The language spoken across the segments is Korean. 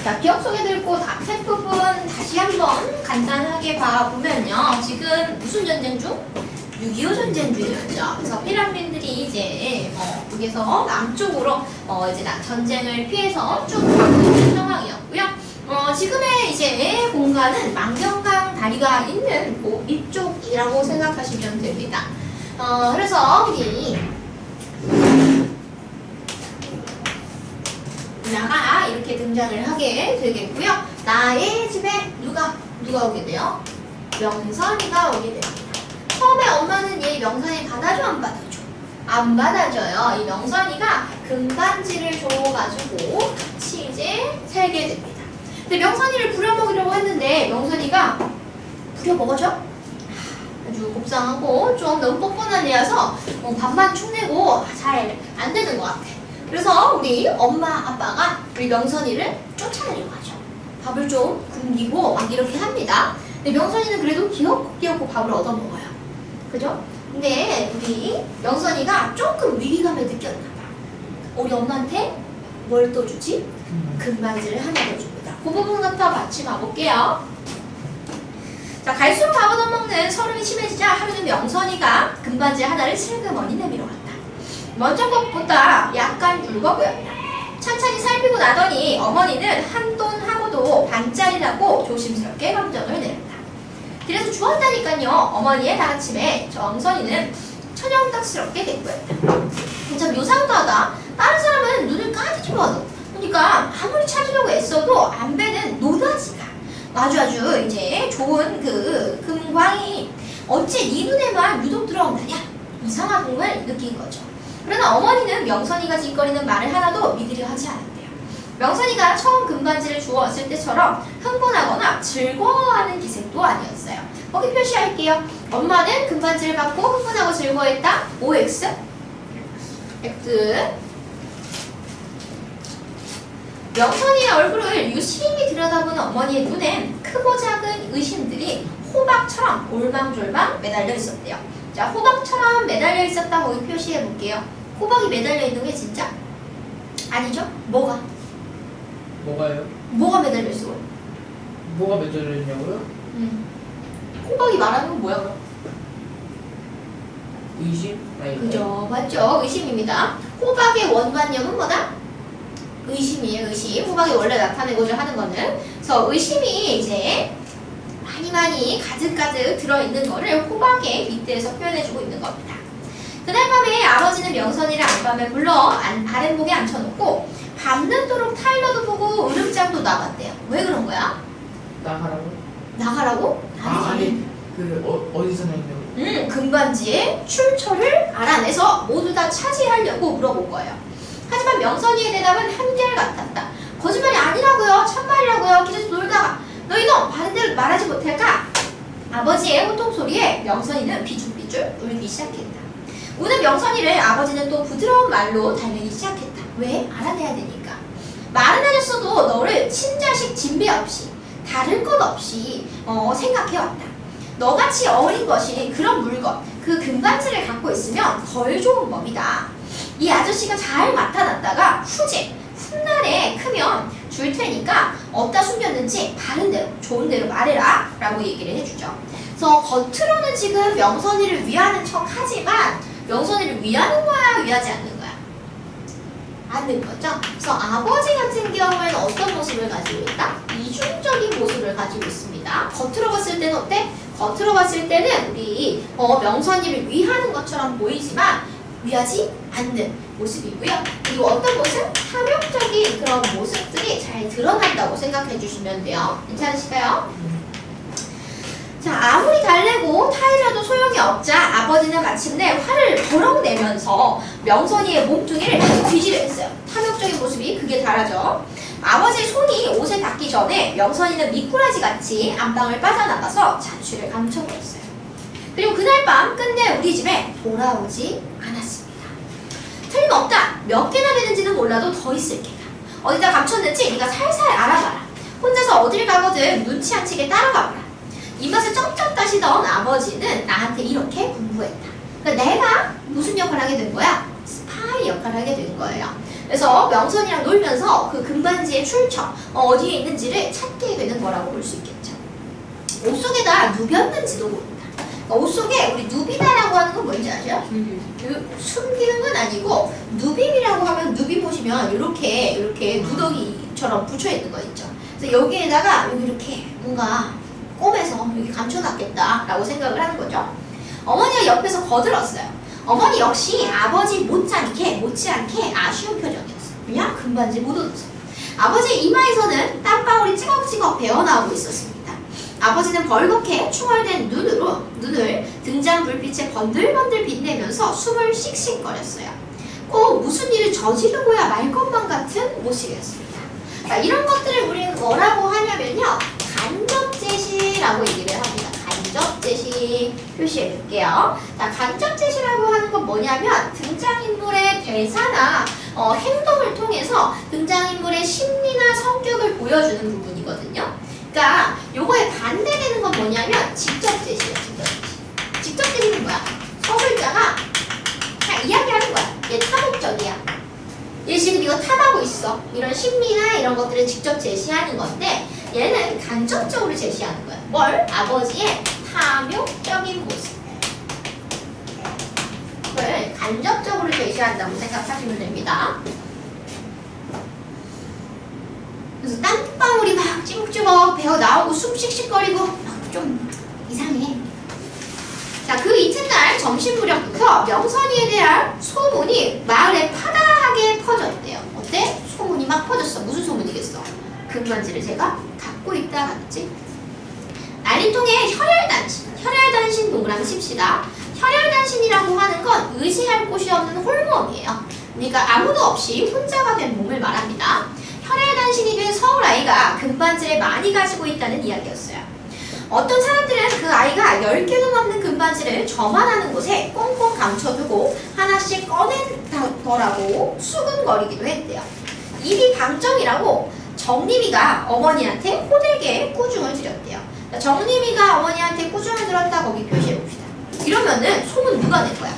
자, 기억 속에 들고 앞에 부분 다시 한번 간단하게 봐보면요. 지금 무슨 전쟁 중? 6.25 전쟁 중이었죠. 그래서 피란민들이 이제 북에서 남쪽으로 이제 전쟁을 피해서 쭉 가고 있는 상황이었고요. 지금의 이제 공간은 망경강 다리가 있는 이쪽이라고 생각하시면 됩니다. 그래서 우리 나가 이렇게 등장을 하게 되겠고요. 나의 집에 누가 오게 돼요? 명선이가 오게 됩니다. 처음에 엄마는 얘 명선이 받아줘 안 받아줘? 안 받아줘요. 이 명선이가 금반지를 줘가지고 같이 이제 살게 됩니다. 근데 명선이를 부려먹이려고 했는데 명선이가 부려먹어줘? 아주 곱상하고 좀 너무 뻔뻔한 애여서 밥만 축내고 잘 안 되는 것 같아. 그래서 우리 엄마 아빠가 우리 명선이를 쫓아내려고 하죠. 밥을 좀 굶기고 막 이렇게 합니다. 근데 명선이는 그래도 귀엽고 밥을 얻어먹어요. 그죠? 근데 우리 명선이가 조금 위기감을 느꼈나 봐. 우리 엄마한테 뭘 또 주지? 금반지를 하나 더 줍니다. 그 부분부터 같이 봐볼게요. 자, 갈수록 밥 얻어먹는 서름이 심해지자 하루는 명선이가 금반지 하나를 슬그머니 내밀어 갔다. 먼저 것보다 약간 굵어 보였다. 천천히 살피고 나더니 어머니는 한돈하고도 반짜리라고 조심스럽게 감정을 내렸다. 그래서 주었다니까요. 어머니의 다짐에 정선이는 천연덕스럽게 대꾸했다. 참 요상하다. 다른 사람은 눈을 까디지 봐도 그러니까 아무리 찾으려고 애써도 안 배는 노다지가 아주 이제 좋은 그 금광이 어째 네 눈에만 유독 들어온다냐? 이상함을 느낀 거죠. 그러나 어머니는 명선이가 짓거리는 말을 하나도 믿으려 하지 않았대요. 명선이가 처음 금반지를 주었을 때처럼 흥분하거나 즐거워하는 기색도 아니었어요. 거기 표시할게요. 엄마는 금반지를 받고 흥분하고 즐거워했다. OX X. 명선이의 얼굴을 유심히 들여다보는 어머니의 눈엔 크고 작은 의심들이 호박처럼 올망졸망 매달려 있었대요. 자, 호박처럼 매달려 있었다 거기 표시해 볼게요. 호박이 매달려 있는 게 진짜? 아니죠? 뭐가? 뭐가요? 뭐가 매달려 있어? 뭐가 매달려 있냐고요? 호박이 말하는 건 뭐야 그럼? 의심? 아니, 그죠, 맞죠? 의심입니다. 호박의 원관념은 뭐다? 의심이에요, 의심. 호박이 원래 나타내고자 하는 거는. 그래서 의심이 이제 많이 가득가득 들어있는 거를 호박의 빗대에서 표현해주고 있는 겁니다. 그날 밤에 아버지는 명선이를 안밤에 불러 아랫목에 앉혀놓고 밤늦도록 타일러도 보고 으름장도 나갔대요. 왜 그런 거야? 나가라고? 나가라고? 아니 어디서 나있냐고? 금반지의 출처를 알아내서 모두 다 차지하려고 물어볼 거예요. 하지만 명선이의 대답은 한결같았다. 거짓말이 아니라고요. 참말이라고요. 길에서 놀다가 너희놈 받은 대로 말하지 못할까? 아버지의 호통소리에 명선이는 비죽비죽 울기 시작했다. 우는 명선이를 아버지는 또 부드러운 말로 달래기 시작했다. 왜? 알아내야 되니까. 말은 안 했어도 너를 친자식 진배 없이 다른 것 없이 생각해왔다. 너같이 어린 것이 그런 물건, 그 금반지를 갖고 있으면 덜 좋은 법이다. 이 아저씨가 잘 맡아놨다가 훗날에 크면 줄 테니까 어디다 숨겼는지 바른 대로 좋은 대로 말해라 라고 얘기를 해주죠. 그래서 겉으로는 지금 명선이를 위하는 척 하지만 명선이를 위하는 거야 위하지 않는 거야? 않는 거죠. 그래서 아버지 같은 경우에는 어떤 모습을 가지고 있다? 이중적인 모습을 가지고 있습니다. 겉으로 봤을 때는 어때? 겉으로 봤을 때는 우리 명선이를 위하는 것처럼 보이지만 위하지 않는 모습이고요. 그리고 어떤 모습? 탐욕적인 그런 모습들이 잘 드러난다고 생각해 주시면 돼요. 괜찮으실까요? 자, 아무리 달래고 타일러도 소용이 없자 아버지는 마침내 화를 버럭 내면서 명선이의 몸뚱이를 뒤지려 했어요. 탐욕적인 모습이 극에 달하죠. 아버지 손이 옷에 닿기 전에 명선이는 미꾸라지같이 안방을 빠져나가서 자취를 감춰버렸어요. 그리고 그날 밤 끝내 우리 집에 돌아오지 않았습니다. 틀림없다. 몇 개나 되는지는 몰라도 더 있을 게다. 어디다 감췄는지 네가 살살 알아봐라. 혼자서 어딜 가거든 눈치 안 채게 따라가봐라. 입맛을 쩍쩍 따시던 아버지는 나한테 이렇게 분부했다. 그러니까 내가 무슨 역할을 하게 된 거야? 스파이 역할을 하게 된 거예요. 그래서 명선이랑 놀면서 그 금반지의 출처, 어디에 있는지를 찾게 되는 거라고 볼 수 있겠죠. 옷 속에다 누볐는지도 모릅니다. 그러니까 옷 속에 우리 누비다라고 하는 건 뭔지 아세요? 숨기는 건 아니고 누빔이라고 하면 누빔 보시면 이렇게 누더기처럼 붙여 있는 거 있죠. 그래서 여기에다가 이렇게 뭔가 꼬매서 여기 감춰놨겠다라고 생각을 하는 거죠. 어머니가 옆에서 거들었어요. 어머니 역시 아버지 못지않게 아쉬운 표정이었어요. 그냥 금반지 못 얻었어요. 아버지의 이마에서는 땀방울이 찌걱찌걱 배어나오고 있었습니다. 아버지는 벌겋게 충혈된 눈을 등장 불빛에 번들번들 빛내면서 숨을 씩씩거렸어요. 꼭 무슨 일을 저지르고야 말 것만 같은 모습이었습니다. 자, 이런 것들을 우리는 뭐라고 하냐면요, 간접제시라고 얘기를 합니다. 간접제시 표시해 줄게요. 자, 간접제시라고 하는 건 뭐냐면 등장인물의 대사나 행동을 통해서 등장인물의 심리나 성격을 보여주는 부분이거든요. 그러니까 요거에 반대되는 건 뭐냐면 직접제시예요. 직접제시는 뭐야? 서술자가 그냥 이야기하는 거야. 얘 타목적이야. 얘 지금 이거 탐하고 있어. 이런 심리나 이런 것들을 직접 제시하는 건데 얘는 간접적으로 제시하는 거야. 뭘? 아버지의 탐욕적인 모습을 간접적으로 제시한다고 생각하시면 됩니다. 그래서 땀방울이 막 찌국찌국 배어 나오고 숨 씩씩거리고 막 좀 이상해. 자, 그 이튿날 점심 무렵부터 명선이에 대한 소문이 마을에 파다하게 퍼졌대요. 어때? 소문이 막 퍼졌어. 무슨 소문이겠어? 금반지를 제가 갖고 있다 하겠지? 난리통에 혈혈단신 동그라미 칩시다. 혈혈단신이라고 하는 건 의지할 곳이 없는 홀몸이에요. 그러니까 아무도 없이 혼자가 된 몸을 말합니다. 혈혈단신이 된 서울 아이가 금반지를 많이 가지고 있다는 이야기였어요. 어떤 사람들은 그 아이가 10개도 넘는 금반지를 저만하는 곳에 꽁꽁 감춰두고 하나씩 꺼낸다더라고 수근거리기도 했대요. 입이 방정이라고 정림이가 어머니한테 호되게 꾸중을 드렸대요. 정림이가 어머니한테 꾸중을 들었다 거기 표시해봅시다. 이러면은 소문 누가 낸 거야?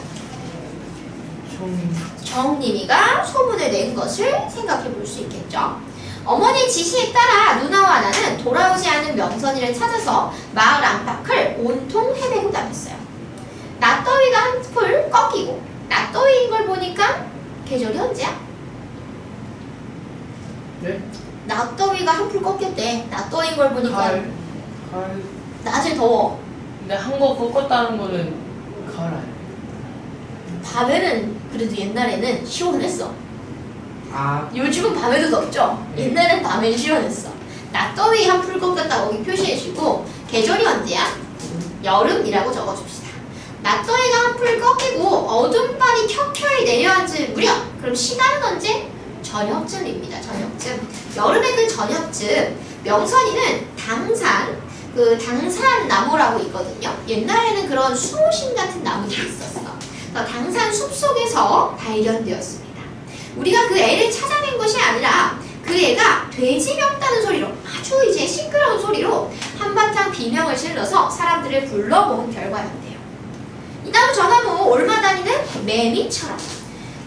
정림이가 소문을 낸 것을 생각해 볼 수 있겠죠. 어머니 지시에 따라 누나와 나는 돌아오지 않은 명선이를 찾아서 마을 안팎을 온통 헤매고 다녔어요. 낮더위가 한풀 꺾이고 낮더위인 걸 보니까 계절이 언제야? 네? 낮더위가 한풀 꺾였대. 낮더위인 걸 보니까 가을. 낮에 더워. 근데 한 거 꺾었다는 거는 가을 아니에요? 밤에는 그래도 옛날에는 시원했어. 아, 요즘은 밤에도 덥죠? 옛날엔 밤엔 시원했어. 낮더위 한풀 꺾였다 거기 표시해주고 계절이 언제야? 여름이라고 적어줍시다. 낮더위가 한풀 꺾이고 어둠반이 켜켜이 내려앉을 무렵. 그럼 시간은 언제? 저녁쯤입니다. 저녁쯤. 여름의 그 저녁쯤 명선이는 당산나무라고 있거든요. 옛날에는 그런 수호신 같은 나무들이 있었어. 당산 숲속에서 발견되었습니다. 우리가 그 애를 찾아낸 것이 아니라 그 애가 돼지 멱다는 소리로 아주 이제 시끄러운 소리로 한바탕 비명을 질러서 사람들을 불러모은 결과였대요. 이 나무 저 나무 올마다니는 매미처럼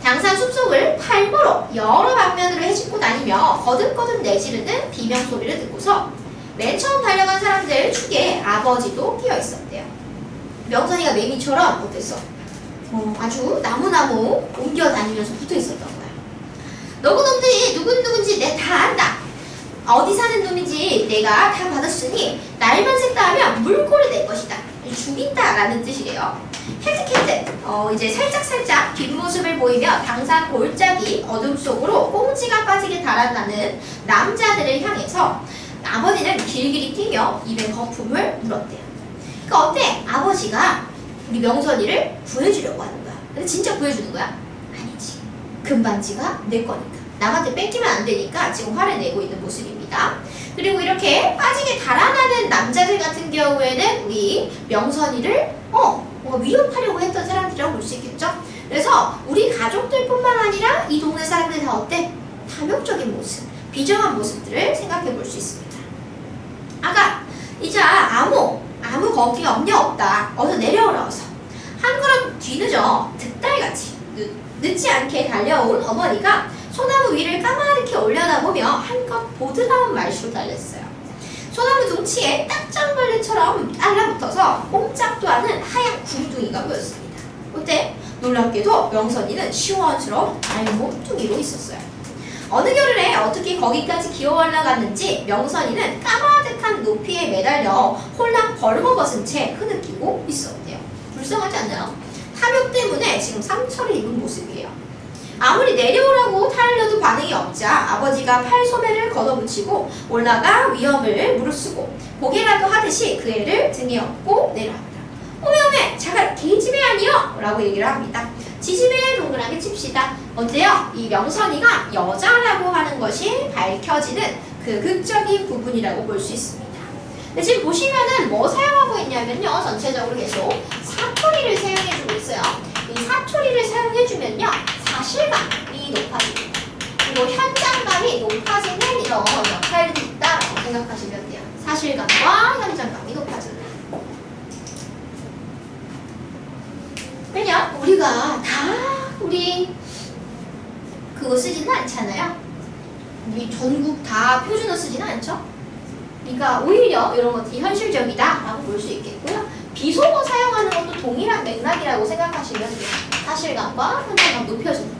당산 숲속을 팔보로 여러 방면으로 헤집고 다니며 거듭거듭 내지르는 비명소리를 듣고서 맨 처음 달려간 사람들 축에 아버지도 끼어 있었대요. 명선이가 매미처럼 어땠어? 아주 나무나무 옮겨 다니면서 붙어 있었던 거야. 너구 놈들이 누군지 내가 다 안다. 어디 사는 놈인지 내가 다 받았으니 날만 샜다 하면 물꼬를 낼 것이다. 죽인다라는 뜻이래요. 헤드캐드 이제 살짝 뒷모습을 보이며 당산 골짜기 어둠 속으로 꽁지가 빠지게 달아나는 남자들을 향해서 아버지는 길길이 뛰며 입에 거품을 물었대요. 그러니까 어때? 아버지가 우리 명선이를 구해주려고 하는 거야. 근데 진짜 구해주는 거야? 아니지. 금반지가 내 거니까. 남한테 뺏기면 안 되니까 지금 화를 내고 있는 모습입니다. 그리고 이렇게 빠지게 달아나는 남자들 같은 경우에는 우리 명선이를 뭔가 위협하려고 했던 사람들이라고 볼 수 있겠죠? 그래서 우리 가족들뿐만 아니라 이 동네 사람들 다 어때? 탐욕적인 모습, 비정한 모습들을 생각해 볼 수 있습니다. 아가, 이제 아무 거기 없냐 없다. 어서 내려오라 어서. 한 걸음 뒤늦어 득달같이 늦지 않게 달려온 어머니가 소나무 위를 까마득히 올려다보며 한껏 보드라운 말씨로 달렸어요. 소나무 둥치에 딱정벌레처럼 달라붙어서 꼼짝도 않은 하얀 구름둥이가 보였습니다. 어때? 놀랍게도 명선이는 시원스러운 알몸뚱이로 있었어요. 어느 겨울에 어떻게 거기까지 기어 올라갔는지 명선이는 까마득한 높이에 매달려 홀랑 벌거벗은 채 흐느끼고 있었대요. 불쌍하지 않나요? 탐욕 때문에 지금 상처를 입은 모습이에요. 아무리 내려오라고 타일러도 반응이 없자 아버지가 팔소매를 걷어붙이고 올라가 위험을 무릅쓰고 고개라도 하듯이 그 애를 등에 업고 내려갑니다. 오메 자가 개집애 아니여? 라고 얘기를 합니다. 지집애 동그라미 칩시다. 어때요? 이 명선이가 여자라고 하는 것이 밝혀지는 그 극적인 부분이라고 볼 수 있습니다. 근데 지금 보시면은 뭐 사용하고 있냐면요. 전체적으로 계속 사투리를 사용해주고 있어요. 이 사투리를 사용해주면요. 사실감이 높아집니다. 그리고 현장감이 높아지는 이런 역할이 있다라고 생각하시면 돼요. 사실감과 현장감이 높아진다. 그냥 우리가 다 우리 그거 쓰지는 않잖아요. 우리 전국 다 표준어 쓰지는 않죠. 그러니까 오히려 이런 것들이 현실적이다라고 볼 수 있겠고요. 비속어 사용하는 것도 동일한 맥락이라고 생각하시면 돼요. 사실감과 현장감 높여주는 것.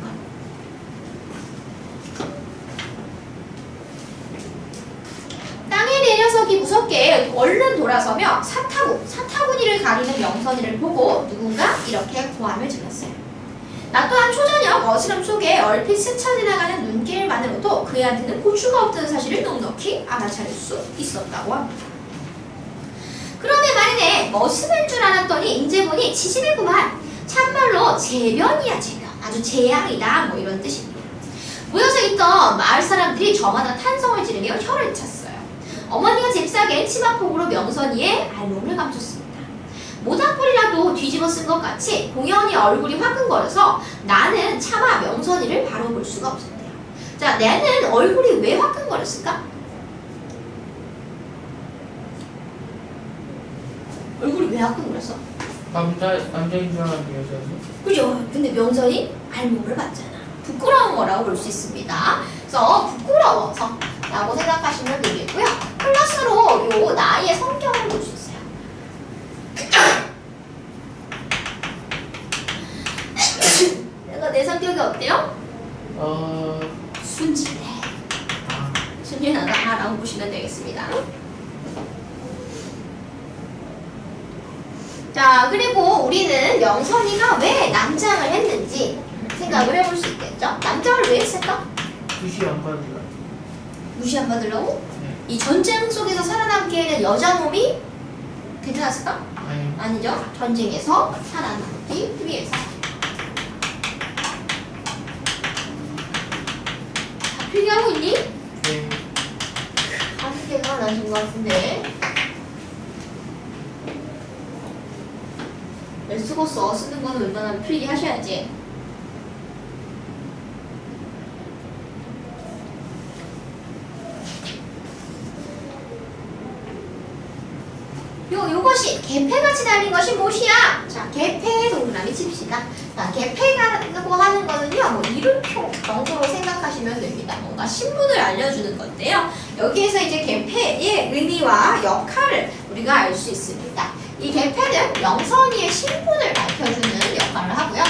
땅에 내려서기 무섭게 얼른 돌아서며 사타구니를 가리는 명선이를 보고 누군가 이렇게 고함을 질렀어요. 나 또한 초저녁 어스름 속에 얼핏 스쳐 지나가는 눈길만으로도 그애한테는 고추가 없다는 사실을 넉넉히 알아차릴 수 있었다고 합니다. 그런데 말이네 머슴인 줄 알았더니 이제 보니 지지배구만. 참말로 재변이야 재변. 아주 재앙이다 뭐 이런 뜻입니다. 모여서 있던 마을 사람들이 저마다 탄성을 지르며 혀를 찼어요. 어머니가 잽싸게 치마폭으로 명선이의 알몸을 감췄습니다. 모닥불이라도 뒤집어 쓴 것 같이 공연히 얼굴이 화끈거려서 나는 차마 명선이를 바로 볼 수가 없었대요. 자, 나는 얼굴이 왜 화끈거렸을까? 얼굴이 왜 화끈거렸어? 남자인 줄 알았는데 여자였어? 그죠? 근데 명선이 알몸을 봤잖아. 부끄러운 거라고 볼 수 있습니다. 그래서 부끄러워서 라고 생각하시면 되겠고요. 플러스로 요 나의 성격을 볼 수 있어요. 내가 내 성격이 어때요? 순진해. 순진하다라고 보시면 되겠습니다. 자, 그리고 우리는 명선이가 왜 남장을 했는지 생각을 해볼 수 있겠죠? 남장을 왜 했을까? 무시 안 받으려. 무시 안 받으려고? 네. 이 전쟁 속에서 살아남기에는 여자 몸이 괜찮았을까? 아니. 아니죠. 전쟁에서 살아남기 위해서. 다 필기하고 있니? 네. 다섯 개가 나신 것 같은데. 쓰고서 쓰는 거는 웬만하면 필기하셔야지. 요것이 개패같이 달린 것이 무엇이야? 자, 개패의 동그라미 칩시다. 자, 개패라고 하는 거는요, 뭐 이름표 정도로 생각하시면 됩니다. 뭔가 신분을 알려주는 건데요. 여기에서 이제 개패의 의미와 역할을 우리가 알 수 있습니다. 이 개패는 명선이의 신분을 밝혀주는 역할을 하고요.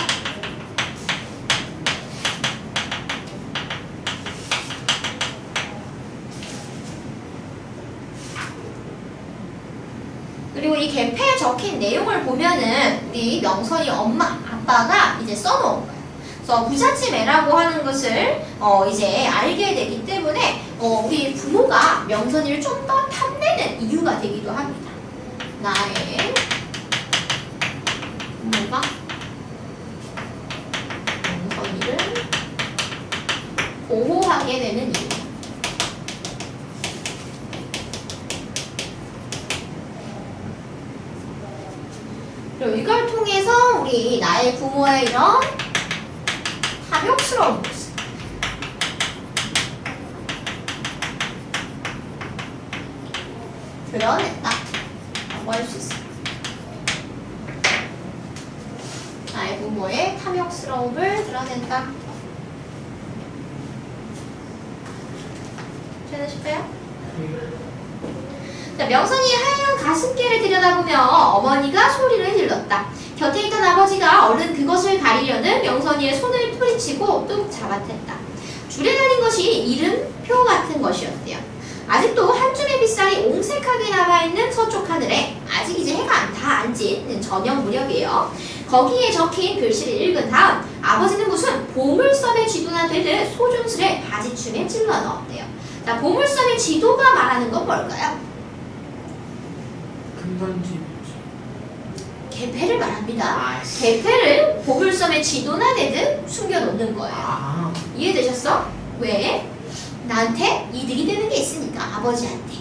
그리고 이 개패에 적힌 내용을 보면은 우리 명선이 엄마, 아빠가 이제 써놓은 거예요. 그래서 부잣집애라고 하는 것을 이제 알게 되기 때문에 우리 부모가 명선이를 좀 더 탐내는 이유가 되기도 합니다. 나의 부모가 명선이를 보호하게 되는 이유. 그리고 이걸 통해서 우리 나의 부모의 이런 탐욕스러운 모습, 드러냈다 라고 할 수 있습니다. 나의 부모의 탐욕스러움을 드러낸다. 괜찮으실까요? 자, 명선이의 하얀 가습기를 들여다보며 어머니가 소리를 질렀다. 곁에 있던 아버지가 얼른 그것을 가리려는 명선이의 손을 뿌리치고 뚝 잡아댔다. 줄에 달린 것이 이름표 같은 것이었대요. 아직도 한 줌의 빗살이 옹색하게 남아있는 서쪽 하늘에 아직 이제 해가 다 안 진 저녁 무렵이에요. 거기에 적힌 글씨를 읽은 다음 아버지는 무슨 보물섬에 쥐도나 되듯 소중스레 바지춤에 찔러 넣었대요. 자, 보물섬의 지도가 말하는 건 뭘까요? 금반지. 개패를 말합니다. 아, 개패를 보물섬에 지도나 되듯 숨겨놓는 거예요. 아. 이해되셨어? 왜? 나한테 이득이 되는 게 있으니까 아버지한테.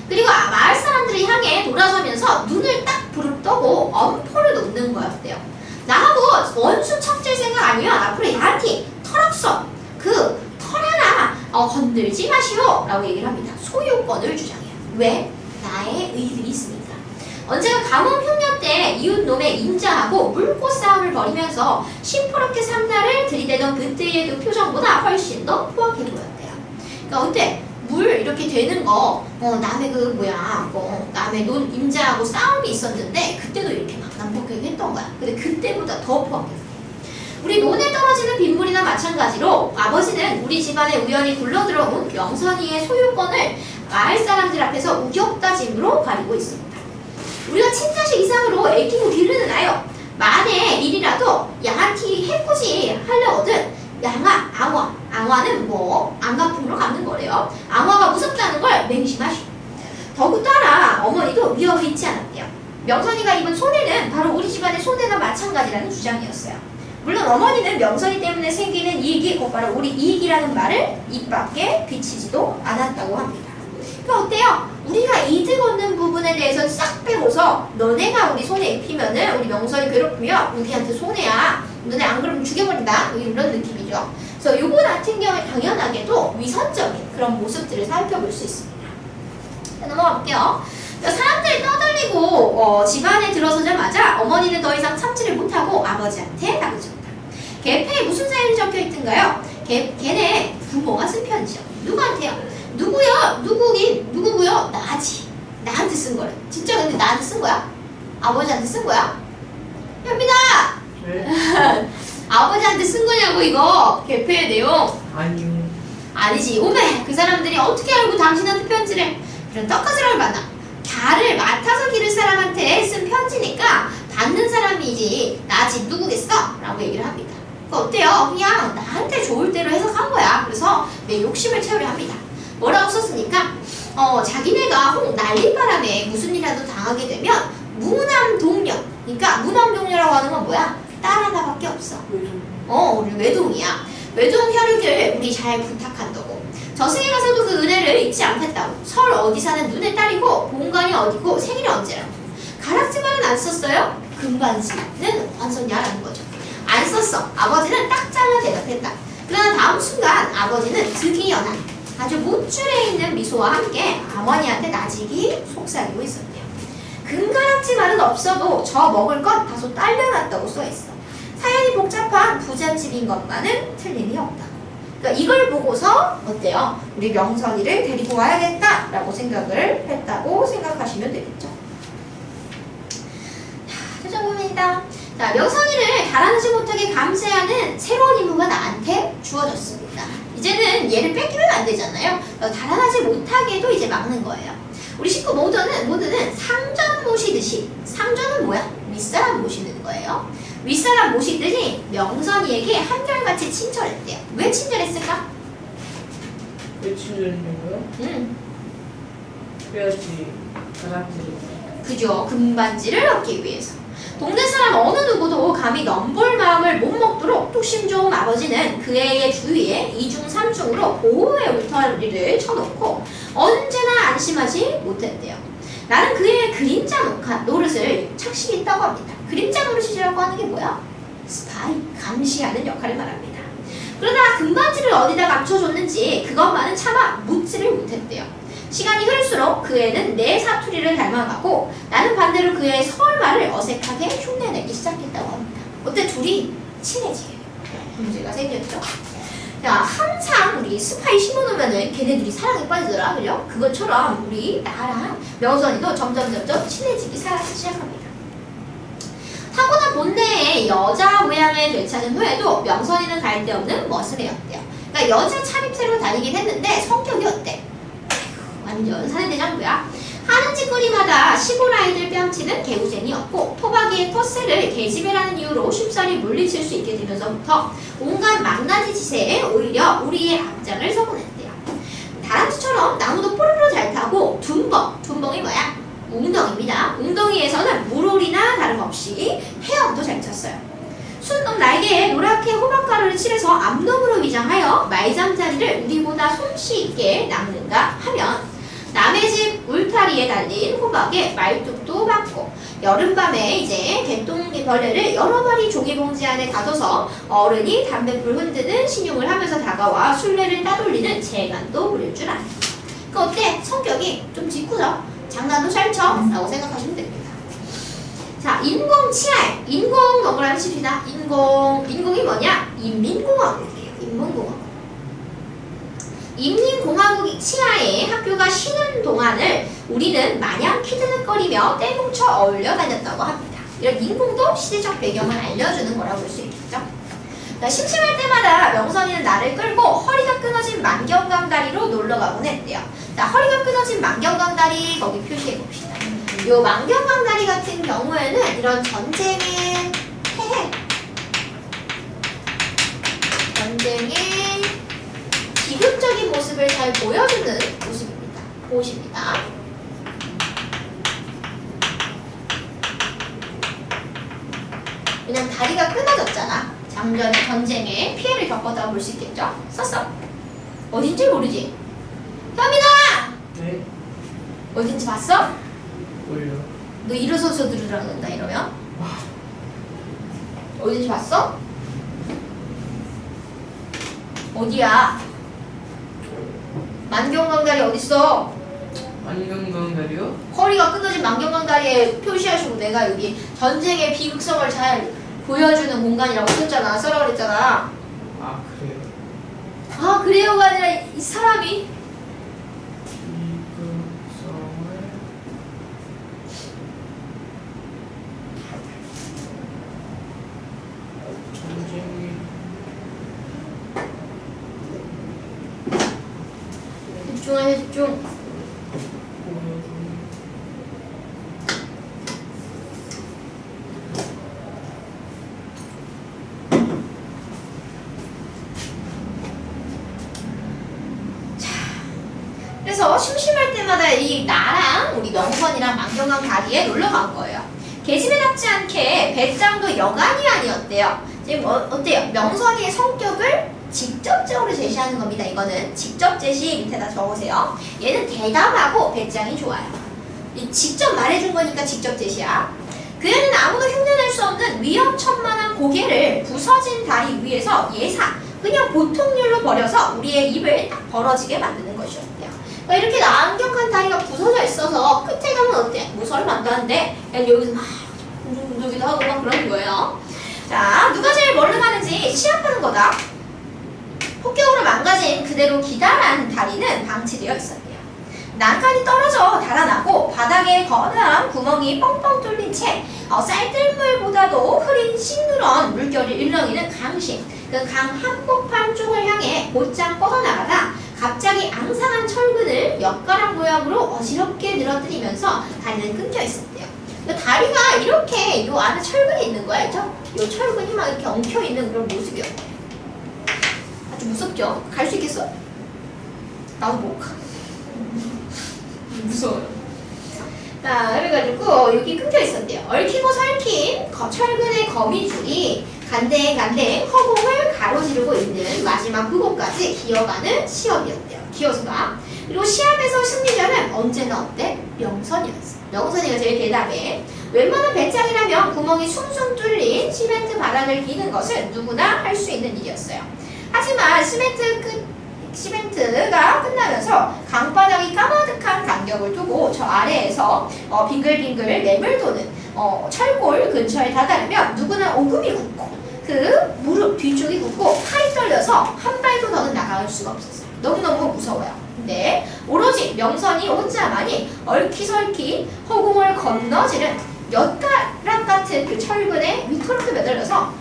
그리고 마을 사람들을 향해 돌아서면서 눈을 딱 부릅떠고 엄포를 놓는 거였대요. 나하고 원수 척질 생각 아니면 앞으로 야한테 털없어. 그 털 하나 건들지 마시오 라고 얘기를 합니다. 소유권을 주장해요. 왜? 나의 의득이 있으니까. 언제가 가뭄 흉년 때 이웃놈의 인자하고 물고 싸움을 벌이면서 심포럽게 삼나를 들이대던 그때의 그 표정보다 훨씬 더 포악해 보였대요. 그러니까 어때? 물 이렇게 되는 거 남의 그 뭐야 남의 논 임자하고 싸움이 있었는데 그때도 이렇게 막 난폭하게 했던 거야. 근데 그때보다 더 포악했어. 우리 논에 떨어지는 빗물이나 마찬가지로 아버지는 우리 집안에 우연히 굴러들어온 명선이의 소유권을 마을 사람들 앞에서 우격다짐으로 가리고 있습니다. 우리가 친자식 이상으로 애기고 기르는 아요. 만에 일이라도 양아티 해코지 하려거든 양아, 앙화는 뭐 안가품으로 갚는 거래요. 앙화가 무섭다는 걸 맹심하시오. 더군다나 어머니도 위협을 잊지 않았대요. 명선이가 입은 손해는 바로 우리 집안의 손해나 마찬가지라는 주장이었어요. 물론 어머니는 명선이 때문에 생기는 이익이 곧바로 우리 이익이라는 말을 입 밖에 비치지도 않았다고 합니다. 그러니까 어때요? 우리가 이득 얻는 부분에 대해서 싹 빼고서 너네가 우리 손에 입히면은 우리 명선이 괴롭히면 우리한테 손해야. 너네 안 그러면 죽여버린다. 이런 느낌이죠. 그래서 요거 같은 경우에 당연하게도 위선적인 그런 모습들을 살펴볼 수 있습니다. 자, 넘어가 볼게요. 사람들이 떠들리고 집안에 들어서자마자 어머니는 더 이상 참지를 못하고 아버지한테 다그쳤다. 개패에 무슨 사연이 적혀있던가요? 걔네 부모가 쓴 편지요. 누구한테요? 누구요? 누구고요? 나지. 나한테 쓴 거래. 진짜 근데 나한테 쓴 거야? 아버지한테 쓴 거야? 현빈아! 네? 아버지한테 쓴 거냐고 이거 개패의 내용. 아니요. 아니지. 오메 그 사람들이 어떻게 알고 당신한테 편지를. 이런 떡하지랑을 만나. 달을 맡아서 기를 사람한테 쓴 편지니까 받는 사람이지 나지 누구겠어? 라고 얘기를 합니다. 그거 어때요? 그냥 나한테 좋을 대로 해석한 거야. 그래서 내 욕심을 채우려 합니다. 뭐라고 썼으니까 자기네가 혹 난리바람에 무슨 일이라도 당하게 되면 무남동녀. 그러니까 무남동녀라고 하는 건 뭐야? 딸 하나밖에 없어. 우리 외동이야. 외동 혈육을 우리 잘 부탁한다고. 저승에 가서도 그 은혜를 잊지 않겠다고. 설 어디 사는 눈의 딸이고 본관이 어디고 생일이 언제라고. 가락지 말은 안 썼어요. 금반지는 완성이야라는 거죠. 안 썼어. 아버지는 딱 잘라 대답했다. 그러나 다음 순간 아버지는 득이 연한 아주 못줄에 있는 미소와 함께 어머니한테 나직이 속삭이고 있었대요. 금가락지 말은 없어도 저 먹을 건 다소 딸려놨다고 써있어. 사연이 복잡한 부잣집인 것만은 틀림이 없다. 그러니까 이걸 보고서 어때요? 우리 명선이를 데리고 와야겠다라고 생각을 했다고 생각하시면 되겠죠. 표정봅니다. 자, 명선이를 달아나지 못하게 감시하는 새로운 임무가 나한테 주어졌습니다. 이제는 얘를 뺏기면 안 되잖아요. 달아나지 못하게도 이제 막는 거예요. 우리 식구 모두는 상전 모시듯이. 상전은 뭐야? 윗사람 모시는 거예요. 윗사람 모시듯이 명선이에게 한결같이 친절했대요. 왜 친절했을까? 왜 친절했냐고요? 그래야지 가락지를. 그죠. 금반지를 얻기 위해서. 동네 사람 어느 누구도 감히 넘볼 마음을 못 먹도록 뚝심 좋은 아버지는 그 애의 주위에 2중 3중으로 보호의 울타리를 쳐놓고 언제나 안심하지 못했대요. 나는 그 애의 그림자 노릇을 착식했다고 합니다. 그림자 노릇이라고 하는 게 뭐야? 스파이, 감시하는 역할을 말합니다. 그러나 금반지를 어디다 감춰줬는지 그것만은 차마 묻지를 못했대요. 시간이 흐를수록 그 애는 내 사투리를 닮아가고 나는 반대로 그 애의 서울말을 어색하게 흉내내기 시작했다고 합니다. 어때? 둘이 친해지게 문제가 생겼죠. 자, 항상 우리 스파이 심어놓으면은 걔네들이 사랑에 빠지더라, 그죠? 그것처럼 우리 나랑 명선이도 점점 친해지기 시작합니다. 타고난 본내의 여자 모양을 되찾은 후에도 명선이는 갈 데 없는 머슴이었대요. 그러니까 여자 차림새로 다니긴 했는데 성격이 어때? 완전 사내대장부야. 하는 짓거리마다 시골 아이들 뺨치는 개구쟁이였고 토박이의 텃세를 계집애라는 이유로 쉽사리 물리칠 수 있게 되면서부터 온갖 망나니 짓에 오히려 우리의 앞장을 서보냈대요. 다람쥐처럼 나무도 뽀로로 잘 타고 둔벙이 뭐야? 웅덩이입니다. 웅덩이에서는 물오리나 다름없이 헤엄도 잘 쳤어요. 순놈 날개에 노랗게 호박가루를 칠해서 암놈으로 위장하여 말잠자리를 우리보다 솜씨 있게 낚는가 하면 남의 집 울타리에 달린 호박에 말뚝도 박고 여름밤에 이제 개똥이 벌레를 여러 마리 종이봉지 안에 가둬서 어른이 담뱃불 흔드는 신용을 하면서 다가와 술래를 따돌리는 재간도 부릴 줄 아네. 그 어때? 성격이 좀 짓궂어. 장난도 잘 쳐. 라고 생각하시면 됩니다. 자, 인공 치알. 인공 동그라미 칩시다. 인공이 뭐냐? 인민공화국이에요. 인민공화국. 인민공화국 치하에 학교가 쉬는 동안을 우리는 마냥 키드득거리며 떼뭉쳐 어울려 다녔다고 합니다. 이런 인공도 시대적 배경을 알려주는 거라고 볼 수 있겠죠. 심심할 때마다 명선이는 나를 끌고 허리가 끊어진 만경강다리로 놀러가곤 했대요. 자, 허리가 끊어진 만경강다리 거기 표시해 봅시다. 요 만경강다리 같은 경우에는 이런 전쟁의 비극적인 모습을 잘 보여주는 곳입니다. 왜냐면 다리가 끊어졌잖아. 장전의 전쟁에 피해를 겪었다고 볼 수 있겠죠? 썼어? 어딘지 모르지? 현민아! 네? 어딘지 봤어? 뭘요? 너 일어서서 들으라는다 이러면? 어딘지 봤어? 어디야? 만경강다리 어딨어? 만경강다리요? 허리가 끊어진 만경강다리에 표시하시고 내가 여기 전쟁의 비극성을 잘 보여주는 공간이라고 썼잖아. 써라 그랬잖아. 아 그래요? 아 그래요가 아니라 이 사람이 비극성을 전쟁이 집중하세요 집중. 그래서 심심할 때마다 이 나랑 우리 명선이랑 만경강 다리에 놀러 간 거예요. 계집애답지 않게 배짱도 여간이 아니었대요. 지금 어때요? 명선이의 성격을 직접적으로 제시하는 겁니다. 이거는 직접 제시 밑에다 적으세요. 얘는 대담하고 배짱이 좋아요. 직접 말해준 거니까 직접 제시야. 그애는 아무도 흉내낼 수 없는 위험천만한 고개를 부서진 다리 위에서 그냥 보통률로 버려서 우리의 입을 딱 벌어지게 만드는 것이었대요. 그러니까 이렇게 안경한 다리가 부서져 있어서 끝에 가면 어때? 뭐 설마 안 가는데 그냥 여기서 막 운동기도 하고 막 그러는 거예요. 자, 누가 제일 멀쩡하는지 시합하는 거다. 폭격으로 망가진 그대로 기다란 다리는 방치되어 있었대요. 난간이 떨어져 달아나고 바닥에 거대한 구멍이 뻥뻥 뚫린 채 쌀뜨물보다도 흐린 싱그러운 물결이 일렁이는 강심, 그 강 한복판 쪽을 향해 곧장 뻗어나가다 갑자기 앙상한 철근을 엿가락 모양으로 어지럽게 늘어뜨리면서 다리는 끊겨 있었대요. 다리가 이렇게 요 안에 철근이 있는 거야, 알죠? 요 철근이 막 이렇게 엉켜 있는 그런 모습이었대요. 아주 무섭죠? 갈 수 있겠어? 나도 못 가. 무서워요. 자, 그래가지고 여기 끊겨 있었대요. 얽히고 설킨 철근의 거미줄이 간댕간댕 허공을 가로지르고 있는 마지막 그곳까지 기어가는 시합이었대요. 기어서가. 그리고 시합에서 승리자는 언제나 어때? 명선이었어. 명선이가 제일 대담해. 웬만한 배짱이라면 구멍이 숭숭 뚫린 시멘트 바닥을 기는 것은 누구나 할 수 있는 일이었어요. 하지만 시멘트가 끝나면서 강바닥이 까마득한 간격을 두고 저 아래에서 빙글빙글 매물 도는 철골 근처에 다다르면 누구나 오금이 굳고 그 그 무릎 뒤쪽이 굽고 팔이 떨려서 한 발도 더는 나갈 수가 없었어요. 너무너무 무서워요. 근데 오로지 명선이 혼자만이 얼키설키 허공을 건너지는 엿가락 같은 그 철근에 미끄럽게 매달려서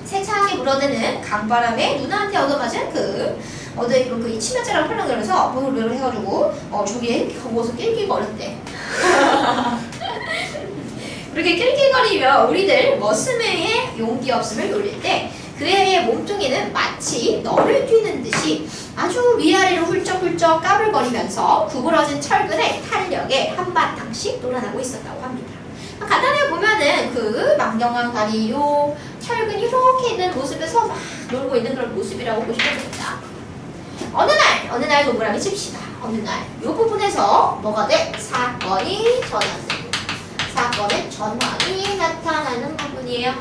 세차게 불어대는 강바람에 누나한테 얻어맞은 그 치매자랑 펄렁거려서 뭐를 해가지고 저기에 거기서 낄낄거렸대. 그렇게 낄낄거리며 우리들 머스매의 용기 없음을 놀릴 때 그의 몸뚱이는 마치 너를 뛰는 듯이 아주 위아래로 훌쩍훌쩍 까불거리면서 구부러진 철근의 탄력에 한바탕씩 놀아나고 있었다고 합니다. 간단하게 보면은 그 망경한 다리 요 철근 이렇게 있는 모습에서 막 놀고 있는 그런 모습이라고 보시면 됩니다. 어느 날 동그라미 칩시다. 어느 날 이 부분에서 뭐가 돼? 사건이 전환됩니다. 사건의 전환이 나타나는 부분이에요.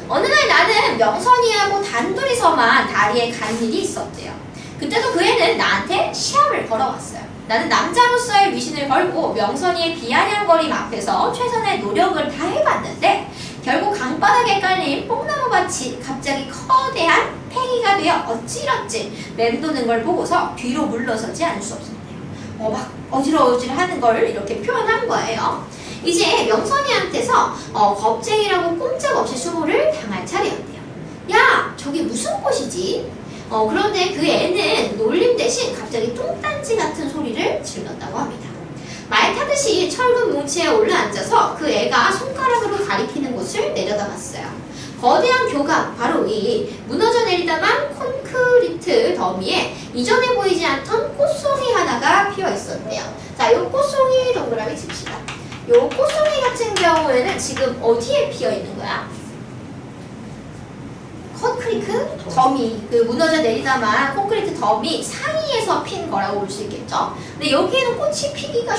어느 날 나는 명선이하고 단둘이서만 다리에 간 일이 있었대요. 그때도 그 애는 나한테 시합을 걸어왔어요. 나는 남자로서의 위신을 걸고 명선이의 비아냥거림 앞에서 최선의 노력을 다 해봤는데 결국 강바닥에 깔린 뽕나무밭이 갑자기 거대한 팽이가 되어 어찌러찌 맴도는 걸 보고서 뒤로 물러서지 않을 수 없었대요. 막 어지러워지하는 걸 이렇게 표현한 거예요. 이제 명선이한테서 겁쟁이라고 꼼짝없이 수모를 당할 차례였대요. 야, 저기 무슨 꽃이지? 그런데 그 애는 놀림 대신 갑자기 똥단지 같은 소리를 질렀다고 합니다. 말 타듯이 철근 뭉치에 올라앉아서 그 애가 손가락으로 가리키는 곳을 내려다봤어요. 거대한 교각, 바로 이 무너져 내리다만 콘크리트 더미에 이전에 보이지 않던 꽃송이 하나가 피어 있었대요. 자, 이 꽃송이 동그라미 칩시다. 이 꽃송이 같은 경우에는 지금 어디에 피어 있는 거야? 콘크리트 더미, 그 무너져 내리다만 콘크리트 더미 사이에서 핀 거라고 볼 수 있겠죠. 근데 여기에는 꽃이 피기가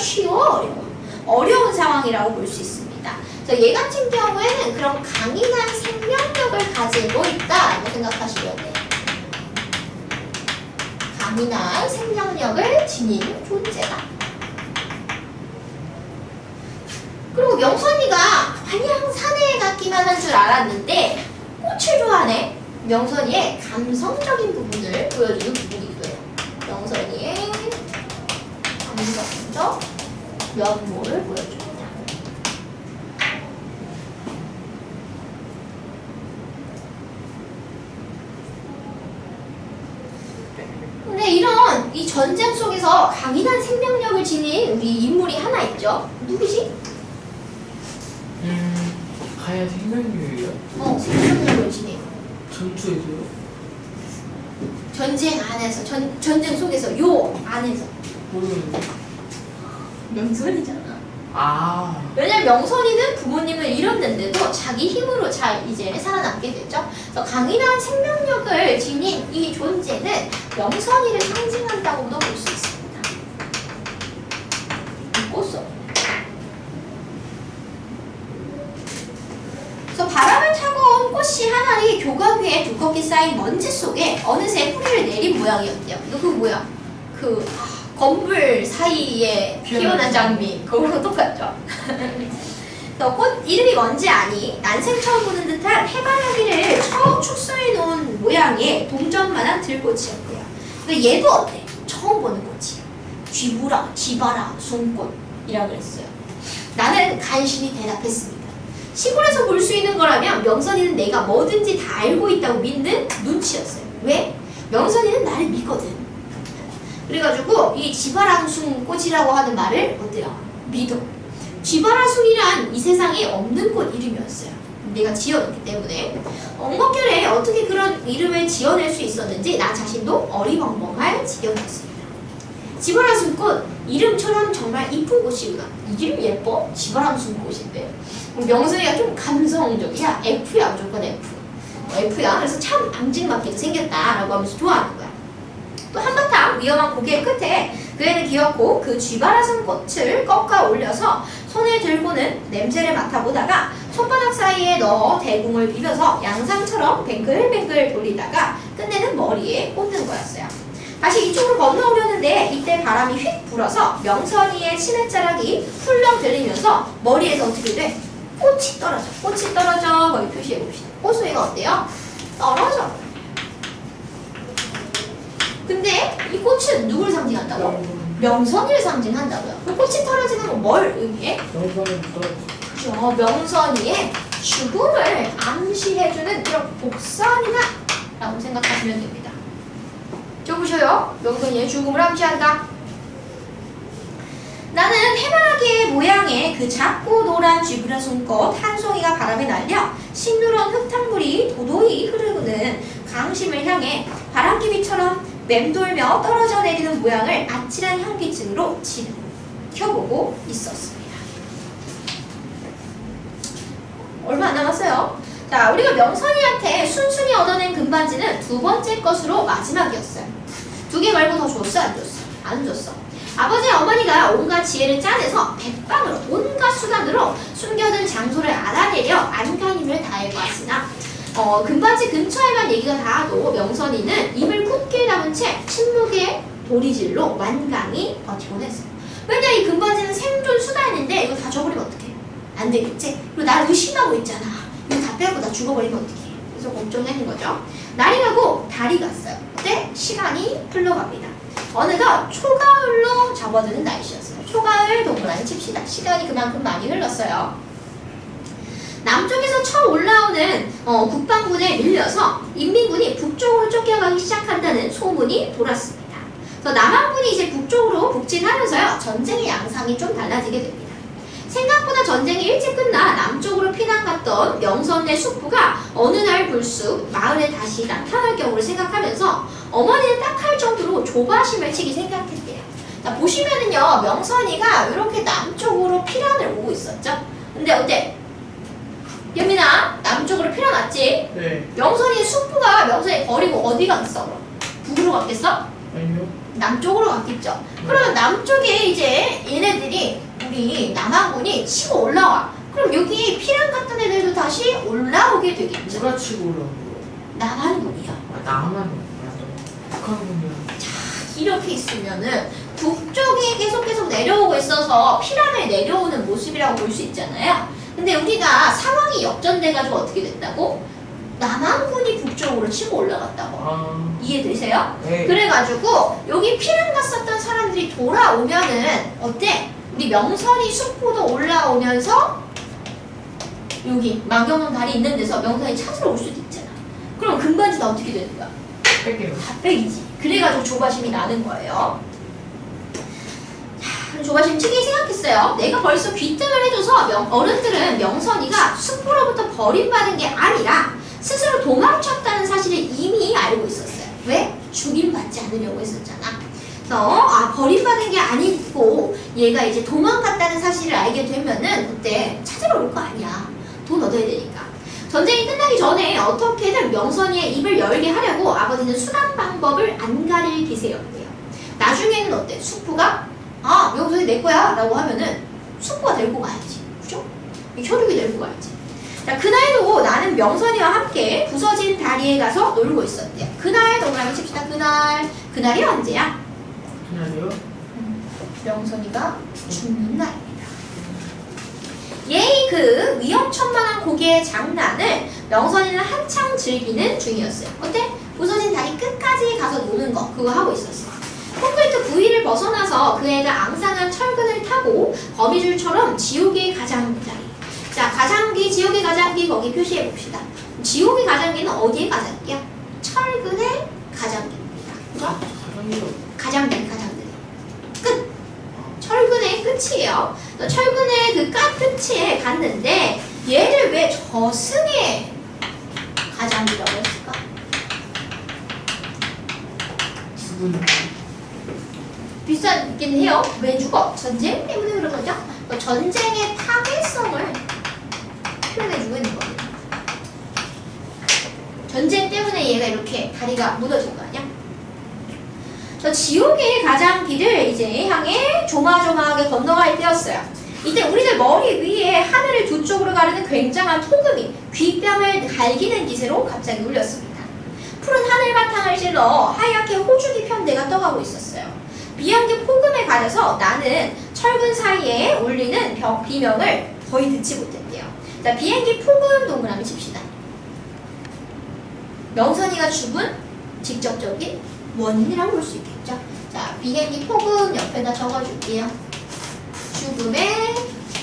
어려운 상황이라고 볼 수 있습니다. 그래서 얘 같은 경우에는 그런 강인한 생명력을 가지고 있다라고 생각하시면 돼요. 강인한 생명력을 지닌 존재다. 그리고 명선이가 마냥 사내 같기만 한 줄 알았는데 꽃을 좋아하네. 명선이의 감성적인 부분을 보여주는 부분이기도 해요. 명선이의 감성적 면모를 보여줍니다. 근데 이런 이 전쟁 속에서 강인한 생명력을 지닌 우리 인물이 하나 있죠. 누구지? 가야 생명력이요? 생명력을 지닌. 전투에서요? 전쟁 안에서, 전쟁 속에서, 요 안에서. 모르겠는데. 명선이잖아. 왜냐면 명선이는 부모님을 잃었는데도 자기 힘으로 잘 이제 살아남게 됐죠. 그래서 강인한 생명력을 지닌 이 존재는 명선이를 상징한다고도 볼 수 있습니다. 이 꽃송. 그래서 바람을 타고 온 꽃이 하나리 교각 위에 두껍게 쌓인 먼지 속에 어느새 뿌리를 내린 모양이었대요. 이거 그 뭐야? 그 건물 사이에 피어난 장미, 그거랑 똑같죠? 꽃 이름이 뭔지 아니? 난생 처음 보는 듯한 해바라기를 축소해 놓은 모양의 동전만한 들꽃이었대요. 근데 얘도 어때? 처음 보는 꽃이야. 쥐부라, 쥐바라, 송꽃이라고 그랬어요. 나는 간신히 대답했습니다. 시골에서 볼 수 있는 거라면 명선이는 내가 뭐든지 다 알고 있다고 믿는 눈치였어요. 왜? 명선이는 나를 믿거든. 그래가지고 이 쥐바라숭 꽃이라고 하는 말을 어때요? 믿어. 쥐바라숭이란 이 세상에 없는 꽃 이름이었어요. 내가 지어냈기 때문에. 엉겁결에 어떻게 그런 이름을 지어낼 수 있었는지 나 자신도 어리벙벙할 지경이었습니다. 쥐바라숭 꽃, 이름처럼 정말 이쁜 꽃이구나. 이름 예뻐? 쥐바라숭 꽃인데. 명선이가 좀 감성적이야. F야, 무조건 F. F야. 그래서 참 앙증맞게도 생겼다라고 하면서 좋아하는 거야. 또 한바탕 위험한 고개의 끝에 그 애는 기었고 그 쥐바라숭 꽃을 꺾어 올려서 손에 들고는 냄새를 맡아보다가 손바닥 사이에 넣어 대궁을 비벼서 양상처럼 뱅글뱅글 돌리다가 끝내는 머리에 꽂는 거였어요. 다시 이쪽으로 건너오려는데 이때 바람이 휙 불어서 명선이의 치맛자락이 훌렁 들리면서 머리에서 어떻게 돼? 꽃이 떨어져. 꽃이 떨어져. 거기 표시해 봅시다. 호수이가 어때요? 떨어져. 근데 이 꽃은 누구를 상징한다고? 명선이를 상징한다고요. 그 꽃이 떨어지는 건 뭘 의미해? 명선이 떨어져. 그죠. 명선이의 죽음을 암시해주는 이런 복선이다 라고 생각하시면 됩니다. 좁으셔요. 명선이의 죽음을 암시한다. 나는 해바라기의 모양의 그 작고 노란 쥐브라 손꽃 한 송이가 바람에 날려 싱그러운 흙탕물이 도도히 흐르는 강심을 향해 바람기비처럼 맴돌며 떨어져 내리는 모양을 아찔한 현기증으로 지켜보고 있었습니다. 얼마 안 남았어요. 자, 우리가 명선이한테 순순히 얻어낸 금반지는 두 번째 것으로 마지막이었어요. 두 개 말고 더 줬어? 안 줬어? 안 줬어. 아버지와 어머니가 온갖 지혜를 짜내서 백방으로 온갖 수단으로 숨겨둔 장소를 알아내려 안간힘을 다해보았으나 금반지 근처에만 얘기가 닿아도 명선이는 입을 굳게 담은 채 침묵의 도리질로 완강히 버티곤 했어요. 왜냐, 이 금반지는 생존 수단인데 이거 다 줘버리면 어떡해? 안 되겠지? 그리고 나를 의심하고 있잖아. 이거 다 빼고 나 죽어버리면 어떡해? 그래서 걱정되는 거죠. 날이 가고 달이 갔어요. 그때 시간이 흘러갑니다. 어느덧 초가을로 접어드는 날씨였어요. 초가을 동그라미 칩시다. 시간이 그만큼 많이 흘렀어요. 남쪽에서 쳐 올라오는 국방군에 밀려서 인민군이 북쪽으로 쫓겨가기 시작한다는 소문이 돌았습니다. 그래서 남한군이 이제 북쪽으로 북진하면서요, 전쟁의 양상이 좀 달라지게 됩니다. 생각보다 전쟁이 일찍 끝나 남쪽으로 피난 갔던 명선의 숙부가 어느 날 불쑥 마을에 다시 나타날 경우를 생각하면서 어머니는 딱할 정도로 조바심을 치기 생각했대요. 자, 보시면은요, 명선이가 이렇게 남쪽으로 피난을 오고 있었죠. 근데 어때? 예민아, 남쪽으로 피난왔지? 네. 명선이의 숙부가 명선이 버리고 어디 갔어? 그럼? 북으로 갔겠어? 아니요. 남쪽으로 갔겠죠. 그러면 남쪽에 이제 얘네들이 우리 남한군이 치고 올라와. 그럼 여기 피난 갔던 애들도 다시 올라오게 되겠죠. 누가 치고 올라온 거야? 남한군이요. 아, 나만 북한군이야. 이렇게 있으면은 북쪽이 계속 내려오고 있어서 피난을 내려오는 모습이라고 볼 수 있잖아요. 근데 우리가 상황이 역전돼가지고 어떻게 됐다고? 남한군이 북쪽으로 치고 올라갔다고. 아. 이해되세요? 네. 그래가지고 여기 피난 갔었던 사람들이 돌아오면은 어때? 우리 명선이 숙부도 올라오면서 여기 망경동 다리 있는 데서 명선이 찾으러 올 수도 있잖아. 그럼 금반지는 어떻게 되는 거야? 뺄게요. 다 빼기지. 그래가지고 조바심이 나는 거예요. 자, 조바심 치기 생각했어요. 내가 벌써 귀등을 해줘서 어른들은 명선이가 숙부로부터 버림받은 게 아니라 스스로 도망쳤다는 사실을 이미 알고 있었어요. 왜? 죽임받지 않으려고 했었잖아. 그래서 버림받은 게 아니고 얘가 이제 도망갔다는 사실을 알게 되면은 그때 찾으러 올 거 아니야. 돈 얻어야 되니까. 전쟁이 끝나기 전에 어떻게든 명선이의 입을 열게 하려고 아버지는 수단 방법을 안 가릴 기세였고요. 나중에는 어때? 숙부가 명선이 내 거야 라고 하면은 숙부가 데리고 가야지. 그죠? 혈육이 데리고 가야지. 자, 그날도 나는 명선이와 함께 부서진 다리에 가서 놀고 있었대요. 그날 동그라미 칩시다. 그날이 언제야? 그날이요? 명선이가 죽는 날입니다. 예의 그 위험천만한 고개의 장난을 명선이는 한창 즐기는 중이었어요. 어때? 부서진 다리 끝까지 가서 노는 거 그거 하고 있었어. 콘크리트 부위를 벗어나서 그 애가 앙상한 철근을 타고 거미줄처럼 지옥의 가장자리. 자, 가장기, 지옥의 가장기 거기 표시해 봅시다. 지옥의 가장기는 어디의 가장기야? 철근의 가장기입니다. 그죠? 가장들이. 끝! 철근의 끝이에요. 철근의 그 끝에 갔는데 얘를 왜 저승의 가장기라고 했을까? 죽은. 비싸긴 해요. 왜 죽어? 전쟁 때문에 그런 거죠? 전쟁의 파괴성을 표현해주고 있는 거예요. 전쟁 때문에 얘가 이렇게 다리가 무너진 거 아니야? 저 지옥의 가장길을 이제 향해 조마조마하게 건너갈 때였어요. 이때 우리들 머리 위에 하늘을 두 쪽으로 가르는 굉장한 폭음이 귓뺨을 갈기는 기세로 갑자기 울렸습니다. 푸른 하늘 바탕을 찔러 하얗게 호주기 편대가 떠가고 있었어요. 비행기 폭음에 가려서 나는 철근 사이에 울리는 비명을 거의 듣지 못했대요. 자, 비행기 폭음 동그라미 칩시다. 명선이가 죽은 직접적인 원인이라고 볼 수 있겠죠. 자, 비행기 폭음 옆에다 적어줄게요. 죽음의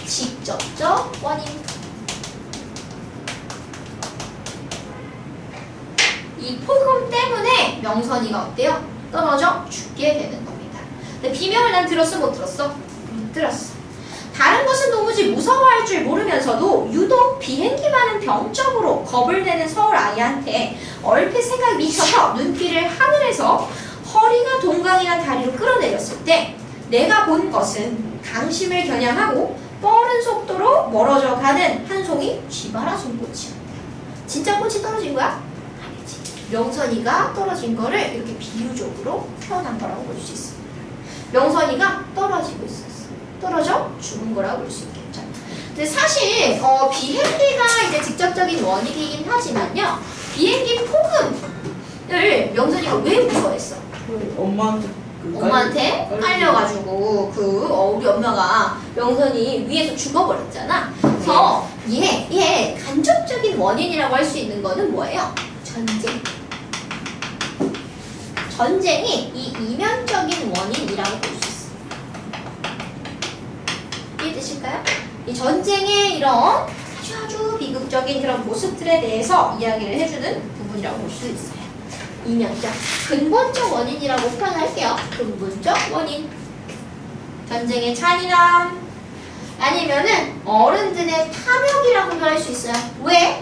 직접적 원인. 이 폭음 때문에 명선이가 어때요? 떨어져 죽게 되는 겁니다. 근데 비명을 난 들었어, 못 들었어? 못 들었어. 다른 것은 도무지 무서워할 줄 모르면서도 유독 비행기만은 병적으로 겁을 내는 서울 아이한테 얼핏 생각이 미쳐서 눈길을 하늘에서 허리가 동강이란 다리로 끌어내렸을 때 내가 본 것은 강심을 겨냥하고 빠른 속도로 멀어져 가는 한 송이 쥐바라 송꽃이었다. 진짜 꽃이 떨어진 거야? 아니지. 명선이가 떨어진 거를 이렇게 비유적으로 표현한 거라고 볼 수 있습니다. 명선이가 떨어지고 있었어. 떨어져 죽은 거라고 볼 수 있겠죠. 근데 사실 비행기가 이제 직접적인 원인이긴 하지만요. 비행기 폭음을 명선이가 왜 무서워했어? 엄마한테 깔려가지고 우리 엄마가 명선이 위에서 죽어버렸잖아. 그래서 얘 간접적인 원인이라고 할 수 있는 거는 뭐예요? 전쟁. 전쟁이 이 이면적인 원인이라고 볼 수 있어요. 이해되실까요? 이 전쟁의 이런 아주 비극적인 그런 모습들에 대해서 이야기를 해주는 부분이라고 볼 수 있어요. 이면적, 근본적 원인이라고 표현할게요. 근본적 원인. 전쟁의 잔인함, 아니면은 어른들의 탐욕이라고도 할 수 있어요. 왜?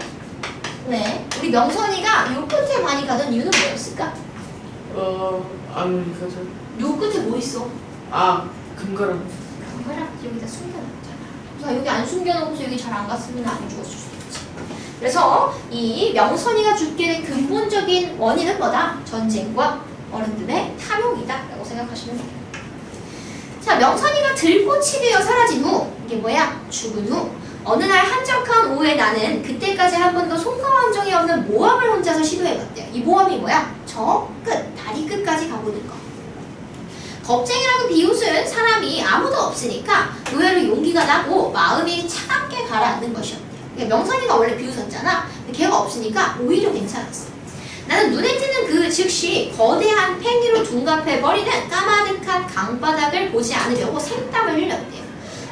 우리 명선이가 요 끝에 많이 가던 이유는 뭐였을까? 아메리카죠. 요 끝에 뭐 있어? 금가락. 금가락 여기다 숨겨놨잖아. 그래서 여기 안 숨겨놓고서 여기 잘 안 갔으면 안 죽었을 수도 있지. 그래서 이 명선이가 죽게 된 근본적인 원인은 뭐다? 전쟁과 어른들의 탐욕이다 라고 생각하시면 돼요. 자, 명선이가 들꽃이 되어 사라진 후, 이게 뭐야? 죽은 후 어느 날 한적한 오후에 나는 그때까지 한 번도 손가락 적이 없는 모험을 혼자서 시도해봤대요. 이 모험이 뭐야? 저 끝, 다리 끝까지 가보는 거. 겁쟁이라고 비웃은 사람이 아무도 없으니까 의외로 용기가 나고 마음이 차갑게 가라앉는 것이었대요. 그러니까 명선이가 원래 비웃었잖아. 근데 걔가 없으니까 오히려 괜찮았어. 나는 눈에 띄는 그 즉시 거대한 팽이로 둔갑해버리는 까마득한 강바닥을 보지 않으려고 생땀을 흘렸대요.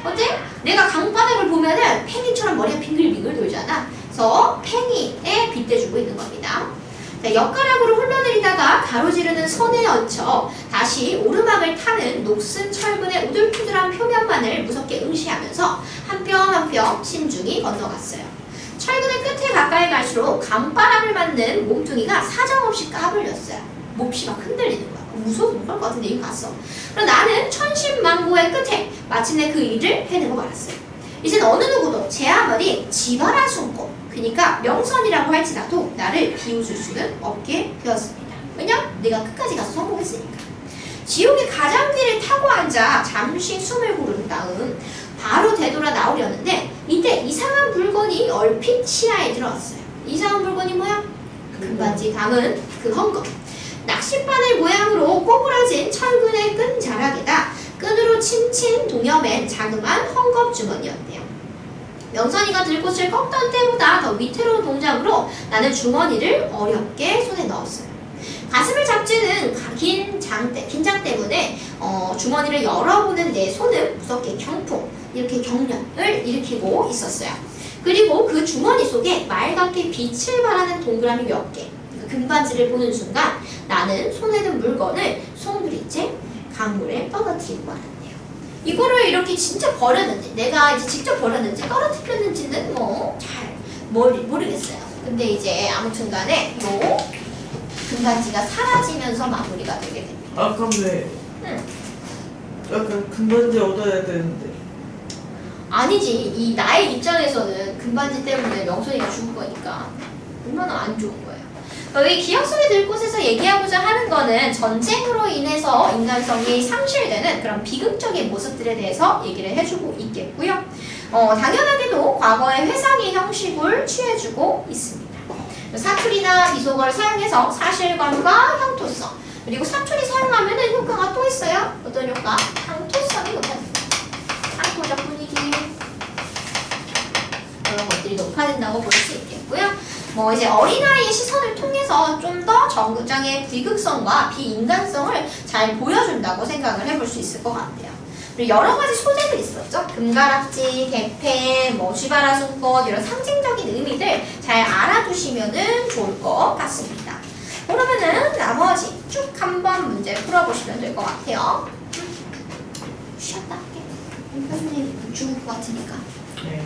어때? 내가 강바닥을 보면은 팽이처럼 머리가 빙글빙글 돌잖아. 그래서 팽이에 빗대주고 있는 겁니다. 자, 옆가락으로 흘러내리다가 가로지르는 선에 얹혀 다시 오르막을 타는 녹슨 철근의 우둘투둘한 표면만을 무섭게 응시하면서 한 뼘 한 뼘 신중히 건너갔어요. 철근의 끝에 가까이 갈수록 강바람을 맞는 몸뚱이가 사정없이 까불렸어요. 몹시 막 흔들리는 거야. 무서워서 못 갈 것 같은데 이미 갔어. 그럼 나는 천신만고의 끝에 마침내 그 일을 해내고 말았어요. 이젠 어느 누구도 제 아무리 지바라 숨고 그러니까 명선이라고 할지라도 나를 비웃을 수는 없게 되었습니다. 왜냐? 내가 끝까지 가서 성공했으니까. 지옥의 가장귀를 타고 앉아 잠시 숨을 고른 다음 바로 되돌아 나오려는데 이때 이상한 물건이 얼핏 시야에 들어왔어요. 이상한 물건이 뭐야? 금반지 담은 그 헝겊. 낚싯바늘 모양으로 꼬부라진 철근의 끈 자락에다 끈으로 칭칭 동여맨 자그마한 헝겊 주머니였대요. 명선이가 들꽃을 꺾던 때보다 더 위태로운 동작으로 나는 주머니를 어렵게 손에 넣었어요. 가슴을 잡지는 긴장 때문에 주머니를 열어보는 내 손은 무섭게 경풍, 이렇게 경련을 일으키고 있었어요. 그리고 그 주머니 속에 맑게 빛을 발하는 동그라미 몇 개, 금반지를 보는 순간 나는 손에 든 물건을 송두리째 강물에 떨어뜨리고 말았네요. 이거를 이렇게 진짜 버렸는지, 내가 이제 직접 버렸는지 떨어뜨렸는지는 잘 모르겠어요. 근데 이제 아무튼 간에 요 금반지가 사라지면서 마무리가 되게 됩니다. 그럼 왜? 약간 금반지 얻어야 되는데. 아니지. 이 나의 입장에서는 금반지 때문에 명선이가 죽은 거니까 얼마나 안 좋은 거예요. 이 기억 속에 들 곳에서 얘기하고자 하는 거는 전쟁으로 인해서 인간성이 상실되는 그런 비극적인 모습들에 대해서 얘기를 해주고 있겠고요. 당연하게도 과거의 회상의 형식을 취해주고 있습니다. 사투리나 비속어를 사용해서 사실감과 형토성, 그리고 사투리 사용하면은 효과가 또 있어요. 어떤 효과? 향토성이 높아집니다. 상토적 분위기, 그런 것들이 높아진다고 볼 수 있겠고요. 뭐 이제 어린아이의 시선을 통해서 좀 더 정장의 비극성과 비인간성을 잘 보여준다고 생각을 해볼 수 있을 것 같아요. 그리고 여러 가지 소재들 있었죠. 금가락지, 개폐, 뭐 쥐바라 숨꽃 이런 상징적인 의미들 잘 알아두시면은 좋을 것 같습니다. 그러면은 나머지 쭉 한번 문제 풀어보시면 될 것 같아요. 쉬었다 할게. 선생님 죽을 것 같으니까. 네.